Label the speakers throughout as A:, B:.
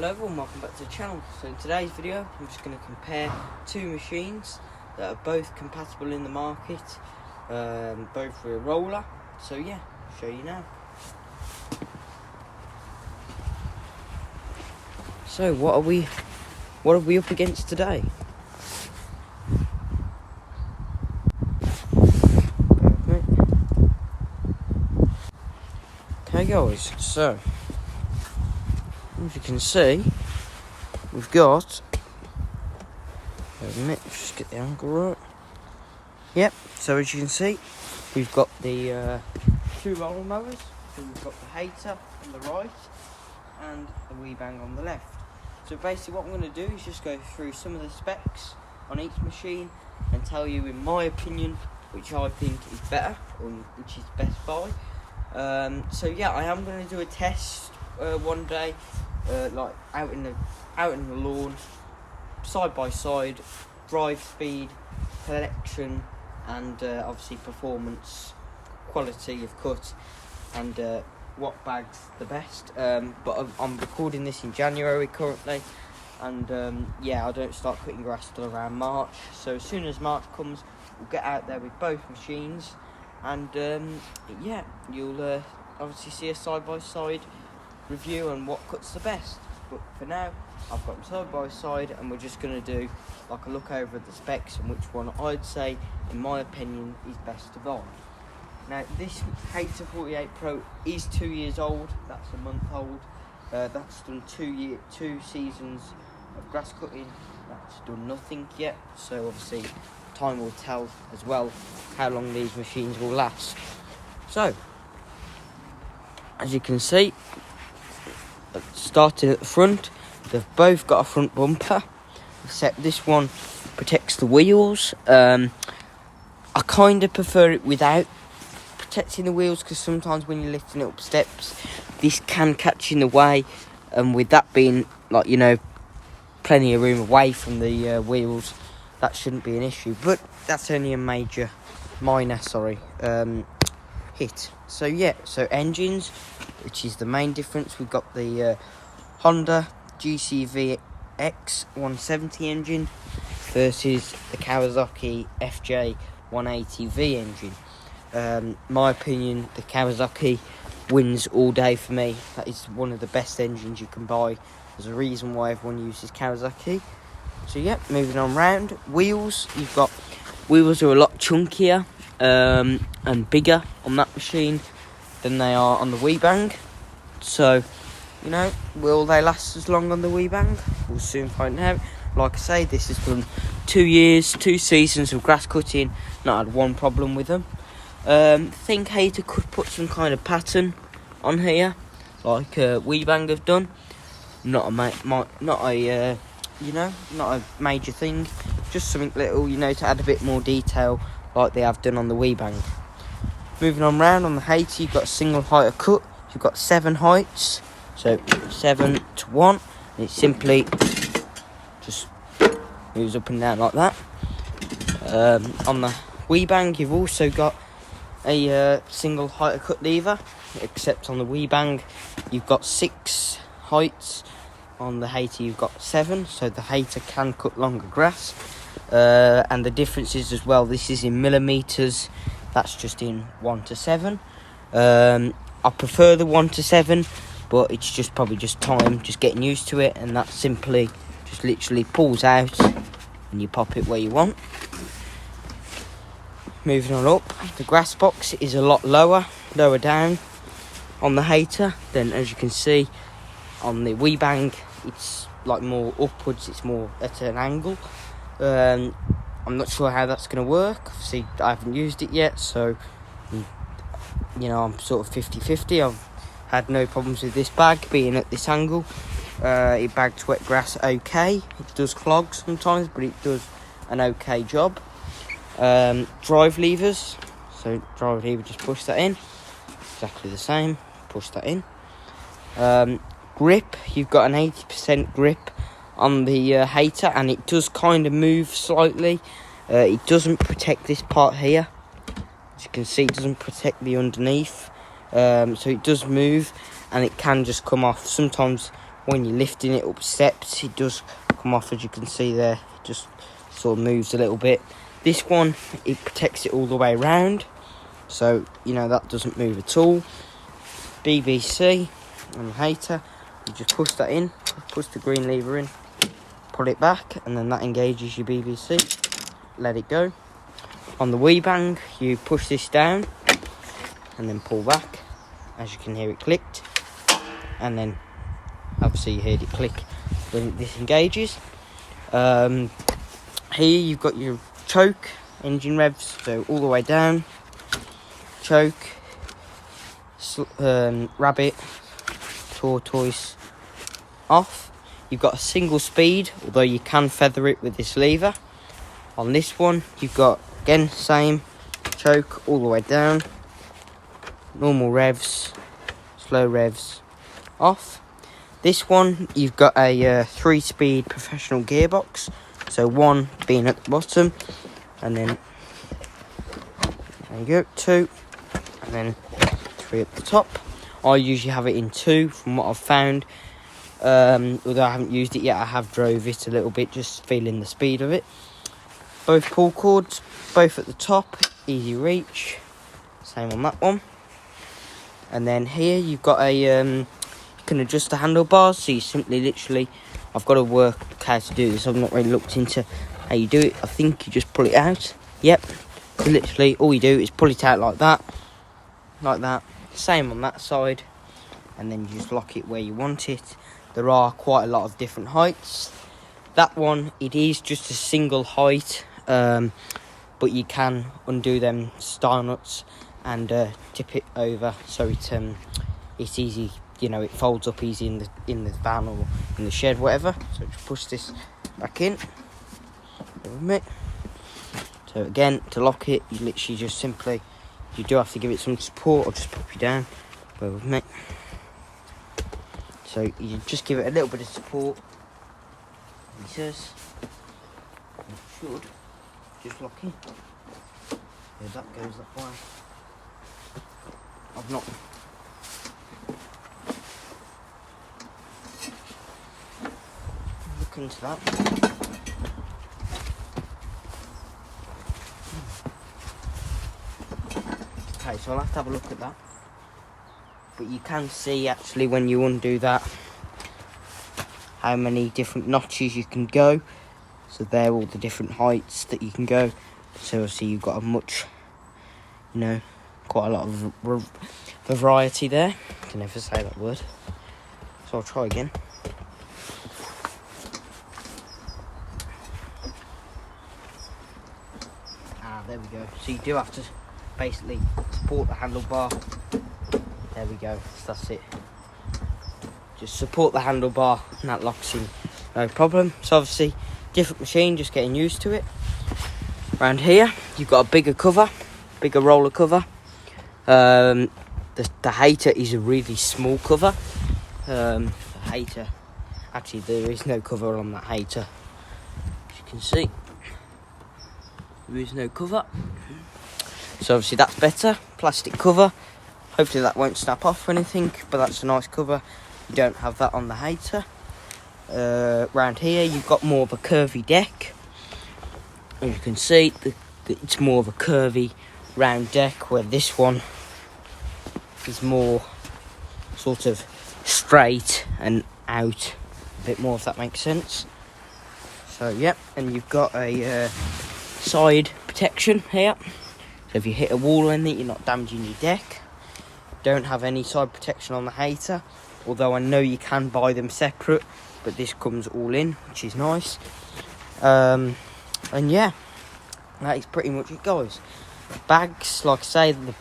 A: Hello everyone, welcome back to the channel. So in today's video I'm just going to compare two machines that are both compatible in the market, both for a roller. So yeah, I'll show you now. So what are we up against today? Okay guys, so as you can see, we've got, just get the angle right. Yep, so as you can see, we've got the two lawnmowers. So we've got the Hayter on the right and the Weibang on the left. So basically what I'm going to do is just go through some of the specs on each machine and tell you, in my opinion, which I think is better or which is best buy. So yeah, I am going to do a test one day, like out in the lawn, side by side, drive speed, collection, and obviously performance, quality of cut, and what bag's the best. But I'm recording this in January currently, and yeah, I don't start cutting grass till around March. So as soon as March comes, we'll get out there with both machines, and yeah, you'll obviously see a side by side review on what cuts the best. But for now, I've got them side by side, and we're just going to do like a look over at the specs and which one I'd say, in my opinion, is best to buy. Now this Hayter 48 Pro is 2 years old. That's a month old. That's done 2 seasons of grass cutting. That's done nothing yet. So obviously time will tell as well how long these machines will last. So as you can see, starting at the front, they've both got a front bumper, except this one protects the wheels. I kind of prefer it without protecting the wheels, because sometimes when you're lifting it up steps, this can catch in the way, and with that being, like, you know, plenty of room away from the wheels, that shouldn't be an issue. But that's only a minor hit. So yeah, so engines, which is the main difference, we've got the Honda GCV X170 engine versus the Kawasaki FJ180V engine. My opinion, the Kawasaki wins all day for me. That is one of the best engines you can buy. There's a reason why everyone uses Kawasaki. So yeah, moving on round. Wheels, you've got wheels are a lot chunkier and bigger on that machine than they are on the Weibang. So, you know, will they last as long on the Weibang? We'll soon find out. Like I say, this has done 2 years, 2 seasons of grass cutting, not had one problem with them. Think Hayter could put some kind of pattern on here, like Weibang have done. Not a major thing, just something little, you know, to add a bit more detail, like they have done on the Weibang. Moving on round, on the Hayter, you've got a single Hayter cut. You've got 7 heights, so 7 to 1, and it simply just moves up and down like that. On the Weibang, you've also got a single Hayter cut lever, except on the Weibang you've got 6 heights. On the Hayter you've got 7, so the Hayter can cut longer grass. And the difference is as well, this is in millimetres, that's just in 1 to 7. I prefer the 1 to 7, but it's just probably just time, just getting used to it, and that simply just literally pulls out and you pop it where you want. Moving on up, the grass box is a lot lower down on the Hayter than, as you can see, on the Weibang. It's like more upwards, it's more at an angle. I'm not sure how that's going to work. Obviously, I haven't used it yet, so, you know, I'm sort of 50-50. I've had no problems with this bag being at this angle. It bags wet grass okay. It does clog sometimes, but it does an okay job. Drive levers, so drive lever, just push that in, exactly the same, push that in. Grip, you've got an 80% grip on the Hayter, and it does kind of move slightly. It doesn't protect this part here, as you can see, it doesn't protect the underneath, so it does move, and it can just come off. Sometimes when you're lifting it up steps, it does come off, as you can see there. It just sort of moves a little bit. This one, it protects it all the way around, so you know that doesn't move at all. BBC on the Hayter, you just push that in, push the green lever in, pull it back, and then that engages your BBC. Let it go. On the Weibang, you push this down and then pull back. As you can hear, it clicked, and then obviously you heard it click when this engages. Here you've got your choke, engine revs, so all the way down, choke, rabbit, tortoise, off. You've got a single speed, although you can feather it with this lever. On this one, you've got, again, same, choke all the way down, normal revs, slow revs, off. This one, you've got a 3-speed professional gearbox, so 1 being at the bottom, and then there you go, 2, and then 3 at the top. I usually have it in 2 from what I've found. Although I haven't used it yet, I have drove it a little bit, just feeling the speed of it. Both pull cords, both at the top, easy reach, same on that one. And then here you've got a, you can adjust the handlebars, so you simply literally, I've got to work how to do this, I've not really looked into how you do it. I think you just pull it out, yep, so literally all you do is pull it out like that, same on that side, and then you just lock it where you want it. There are quite a lot of different heights. That one, it is just a single height, but you can undo them star nuts and tip it over, so it's easy. You know, it folds up easy in the van or in the shed, whatever. So just push this back in. Bear with me. So again, to lock it, you literally just simply, you do have to give it some support, or just pop you down. Bear with me. So you just give it a little bit of support. He says, it should just lock in. Yeah, that goes that way. I've not. Look into that. Okay, so I'll have to have a look at that. But you can see actually when you undo that how many different notches you can go. So they're all the different heights that you can go. So obviously you've got a much, you know, quite a lot of variety there. I can never say that word. So I'll try again. There we go. So you do have to basically support the handlebar. There we go, so that's it. Just support the handlebar and that locks in, no problem. So obviously, different machine, just getting used to it. Around here, you've got a bigger cover, bigger roller cover. The Hayter is a really small cover. The Hayter, actually there is no cover on that Hayter. As you can see, there is no cover. So obviously that's better, plastic cover. Hopefully that won't snap off or anything, but that's a nice cover. You don't have that on the Hayter. Round here you've got more of a curvy deck. As you can see, it's more of a curvy round deck, where this one is more sort of straight and out a bit more, if that makes sense. So yep, and you've got a side protection here. So if you hit a wall in it, you're not damaging your deck. Don't have any side protection on the Hayter, although I know you can buy them separate, but this comes all in, which is nice. And yeah, that is pretty much it, guys. Bags, like I say, the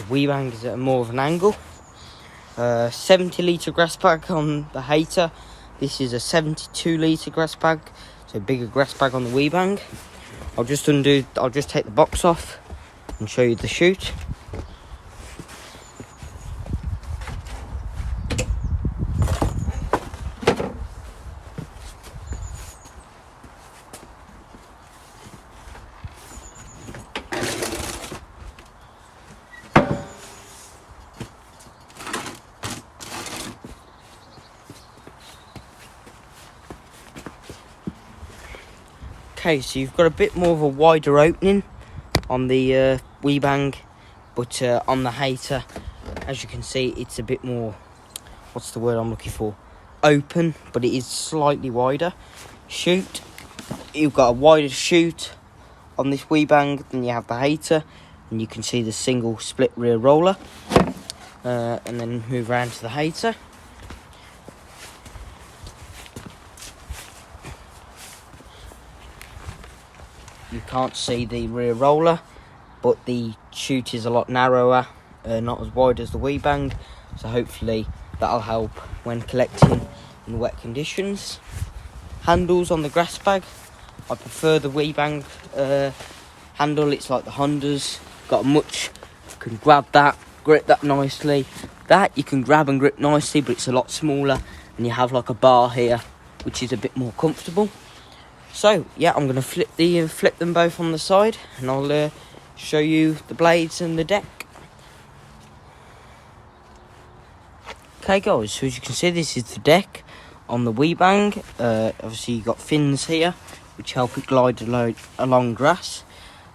A: Weibang is at more of an angle. 70 litre grass bag on the Hayter. This is a 72 litre grass bag, so bigger grass bag on the Weibang. I'll just take the box off and show you the chute. Okay, so you've got a bit more of a wider opening on the Weibang, but on the Hayter, as you can see, it's a bit more, what's the word I'm looking for, open, but it is slightly wider. Chute, you've got a wider chute on this Weibang than you have the Hayter, and you can see the single split rear roller. And then move around to the Hayter. You can't see the rear roller, but the chute is a lot narrower, not as wide as the Weibang, so hopefully that'll help when collecting in wet conditions. Handles on the grass bag, I prefer the Weibang handle. It's like the Hondas, got much, you can grab that, grip that nicely. That you can grab and grip nicely, but it's a lot smaller, and you have like a bar here, which is a bit more comfortable. So yeah, I'm gonna flip them both on the side, and I'll show you the blades and the deck. Okay guys, so as you can see, this is the deck on the Weibang. Obviously you've got fins here, which help it glide along grass.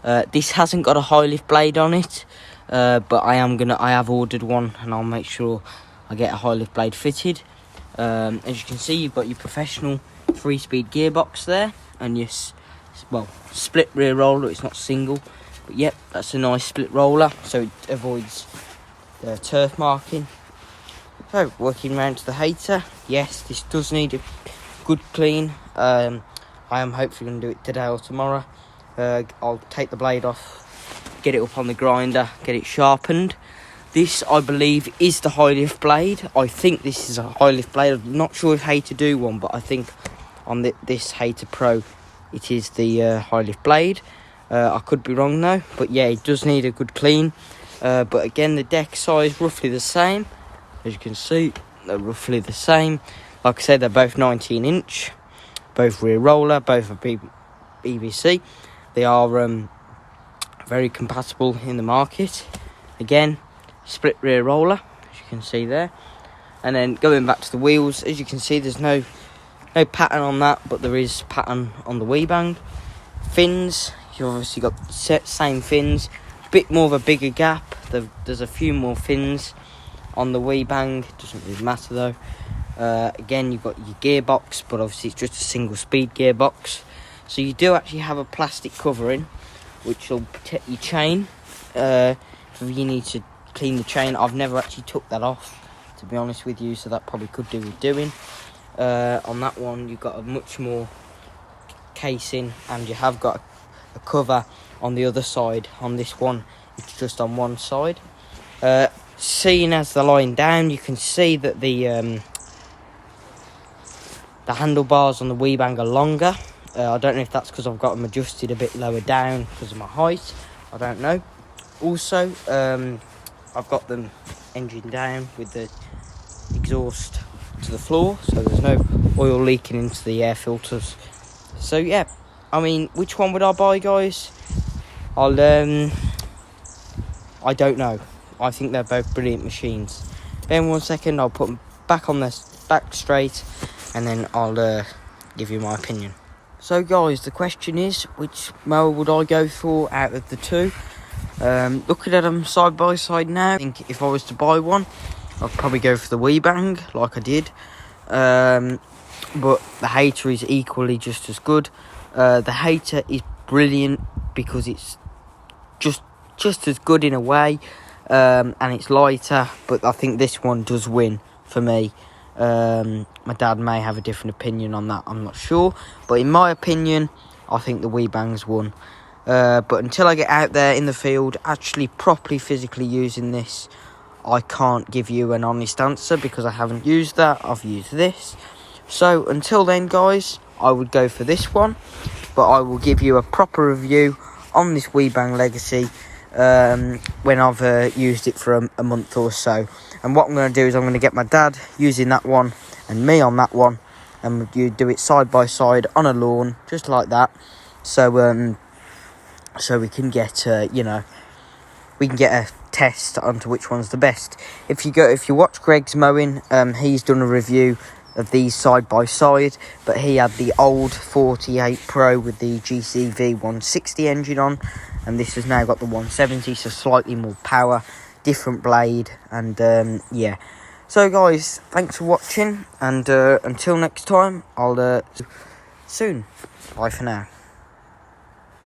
A: This hasn't got a high lift blade on it, but I have ordered one, and I'll make sure I get a high lift blade fitted. As you can see, you've got your professional 3-speed gearbox there, and your split rear roller. It's not single, but yep, that's a nice split roller, so it avoids turf marking. So working around to the Hayter, yes, this does need a good clean. I am hopefully going to do it today or tomorrow. I'll take the blade off, get it up on the grinder, get it sharpened. This, I believe, is the high lift blade. I think this is a high lift blade. I'm not sure if Hayter do one, but I think on this Hayter Pro, it is the high lift blade. I could be wrong though, but yeah, it does need a good clean. But again, the deck size roughly the same. As you can see, they're roughly the same. Like I said, they're both 19-inch, both rear roller, both are PVC. They are very compatible in the market. Again, split rear roller, as you can see there. And then going back to the wheels, as you can see, there's no pattern on that, but there is pattern on the Weibang. Fins, you've obviously got same fins, bit more of a bigger gap. There's a few more fins on the Weibang, doesn't really matter though. Again, you've got your gearbox, but obviously it's just a single speed gearbox. So you do actually have a plastic covering, which will protect your chain. If you need to clean the chain, I've never actually took that off, to be honest with you, so that probably could do with doing. On that one, you've got a much more casing, and you have got a cover on the other side. On this one, it's just on one side. Seeing as they're lying down, you can see that the handlebars on the Weibang are longer. I don't know if that's because I've got them adjusted a bit lower down because of my height. I don't know. Also, I've got them engine down with the exhaust to the floor, so there's no oil leaking into the air filters. So yeah, I mean, which one would I buy, guys? I don't know. I think they're both brilliant machines. Then 1 second, I'll put them back on their back straight, and then I'll give you my opinion. So guys, the question is, which mower would I go for out of the two? Looking at them side by side now, I think if I was to buy one, I'd probably go for the Weibang, like I did. But the Hayter is equally just as good. The Hayter is brilliant because it's just as good in a way, and it's lighter, but I think this one does win for me. My dad may have a different opinion on that, I'm not sure, but in my opinion, I think the Weibang's won. But until I get out there in the field, actually properly physically using this, I can't give you an honest answer because I haven't used that. I've used this. So until then, guys, I would go for this one, but I will give you a proper review on this Weibang Legacy when I've used it for a month or so. And what I'm going to do is I'm going to get my dad using that one and me on that one, and you do it side by side on a lawn, just like that. So we can get we can get a test onto which one's the best. If you watch Greg's mowing, he's done a review of these side by side, but he had the old 48 Pro with the GCV 160 engine on, and this has now got the 170, so slightly more power, different blade, and yeah. So guys, thanks for watching, and until next time, I'll soon. Bye for now.